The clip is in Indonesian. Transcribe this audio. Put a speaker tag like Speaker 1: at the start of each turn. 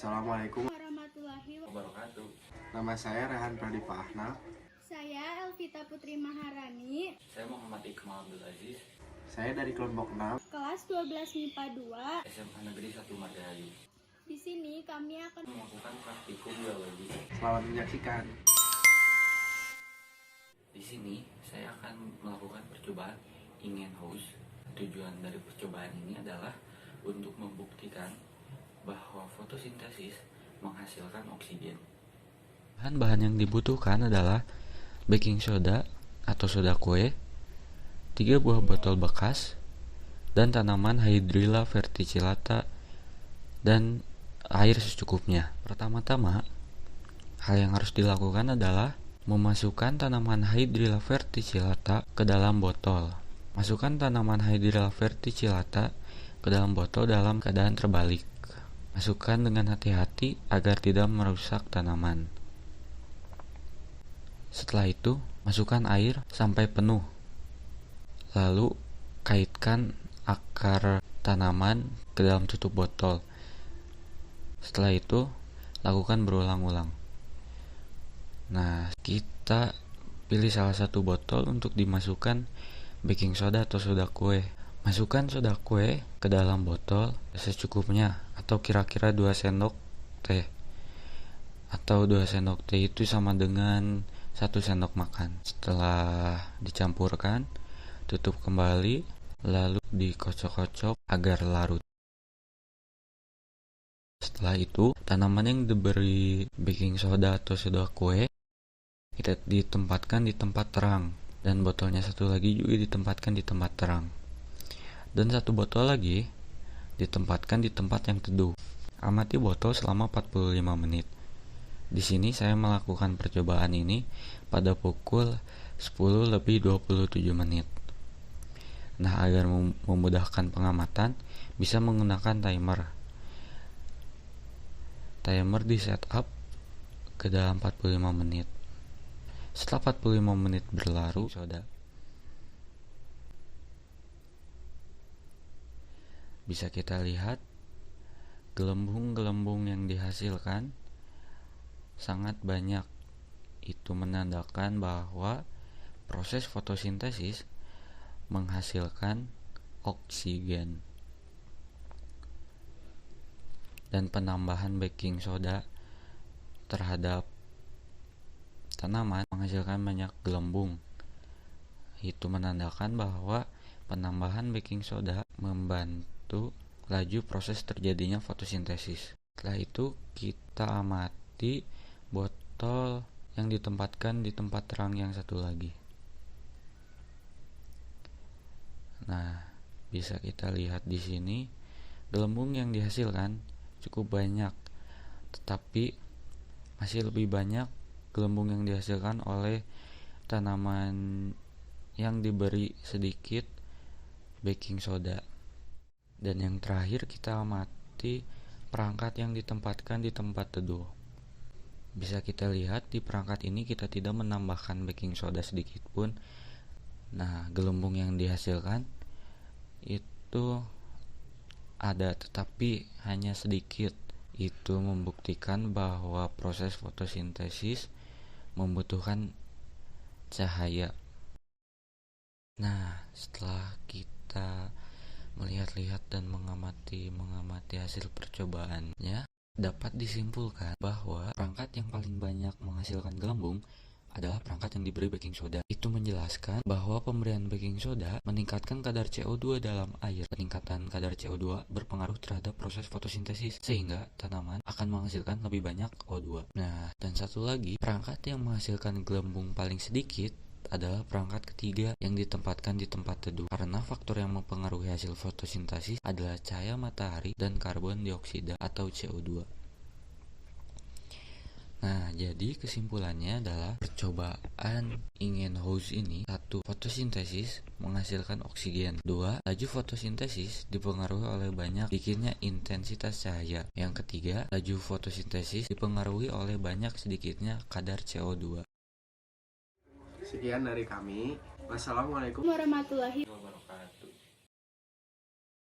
Speaker 1: Assalamualaikum
Speaker 2: warahmatullahi
Speaker 3: wabarakatuh.
Speaker 1: Nama saya Rehan Pradipta Ahnaf.
Speaker 2: Saya Elvita Putri Maharani.
Speaker 3: Saya Muhammad Iqmal Abdul Aziz.
Speaker 1: Saya dari kelompok 6
Speaker 2: Kelas 12 MIPA 2.
Speaker 3: SMA Negeri 1 Margahayu.
Speaker 2: Di sini kami akan
Speaker 3: Melakukan praktikum biologi.
Speaker 1: Selamat menyaksikan.
Speaker 3: Di sini saya akan melakukan percobaan in-house. Tujuan dari percobaan ini adalah untuk membuktikan bahwa fotosintesis menghasilkan oksigen.
Speaker 4: Bahan-bahan yang dibutuhkan adalah baking soda atau soda kue, 3 buah botol bekas, dan tanaman Hydrilla verticillata, dan air secukupnya. Pertama-tama, hal yang harus dilakukan adalah memasukkan tanaman Hydrilla verticillata ke dalam botol. Masukkan tanaman Hydrilla verticillata ke dalam botol dalam keadaan terbalik. Masukkan dengan hati-hati agar tidak merusak tanaman. Setelah itu, masukkan air sampai penuh. Lalu, kaitkan akar tanaman ke dalam tutup botol. Setelah itu, lakukan berulang-ulang. Nah, kita pilih salah satu botol untuk dimasukkan baking soda atau soda kue. Masukkan soda kue ke dalam botol secukupnya, atau kira-kira 2 sendok teh. Atau 2 sendok teh itu sama dengan 1 sendok makan. Setelah dicampurkan, tutup kembali, lalu dikocok-kocok agar larut. Setelah itu, tanaman yang diberi baking soda atau soda kue kita ditempatkan di tempat terang, dan botolnya satu lagi juga ditempatkan di tempat terang, dan satu botol lagi ditempatkan di tempat yang teduh. Amati botol selama 45 menit. Di sini saya melakukan percobaan ini pada pukul 10:27 menit. Nah, agar memudahkan pengamatan, bisa menggunakan timer. Timer di setup ke dalam 45 menit. Setelah 45 menit berlalu, soda bisa kita lihat gelembung-gelembung yang dihasilkan sangat banyak. Itu menandakan bahwa proses fotosintesis menghasilkan oksigen. Dan penambahan baking soda terhadap tanaman menghasilkan banyak gelembung. Itu menandakan bahwa penambahan baking soda membantu laju proses terjadinya fotosintesis. Setelah itu kita amati botol yang ditempatkan di tempat terang yang satu lagi. Nah, bisa kita lihat di sini gelembung yang dihasilkan cukup banyak, tetapi masih lebih banyak gelembung yang dihasilkan oleh tanaman yang diberi sedikit baking soda. Dan yang terakhir, kita amati perangkat yang ditempatkan di tempat teduh. Bisa kita lihat di perangkat ini kita tidak menambahkan baking soda sedikit pun. Nah, gelembung yang dihasilkan itu ada, tetapi hanya sedikit. Itu membuktikan bahwa proses fotosintesis membutuhkan cahaya. Nah, setelah kita melihat-lihat dan mengamati hasil percobaannya, dapat disimpulkan bahwa perangkat yang paling banyak menghasilkan gelembung adalah perangkat yang diberi baking soda. Itu menjelaskan bahwa pemberian baking soda meningkatkan kadar CO2 dalam air. Peningkatan kadar CO2 berpengaruh terhadap proses fotosintesis, sehingga tanaman akan menghasilkan lebih banyak O2. Nah, dan satu lagi, perangkat yang menghasilkan gelembung paling sedikit adalah perangkat ketiga yang ditempatkan di tempat teduh, karena faktor yang mempengaruhi hasil fotosintesis adalah cahaya matahari dan karbon dioksida atau CO2. Nah, jadi kesimpulannya adalah percobaan in-house ini: 1. Fotosintesis menghasilkan oksigen. 2. Laju fotosintesis dipengaruhi oleh banyak sedikitnya intensitas cahaya. Yang ketiga, laju fotosintesis dipengaruhi oleh banyak sedikitnya kadar CO2.
Speaker 1: Sekian dari kami. Wassalamualaikum
Speaker 2: warahmatullahi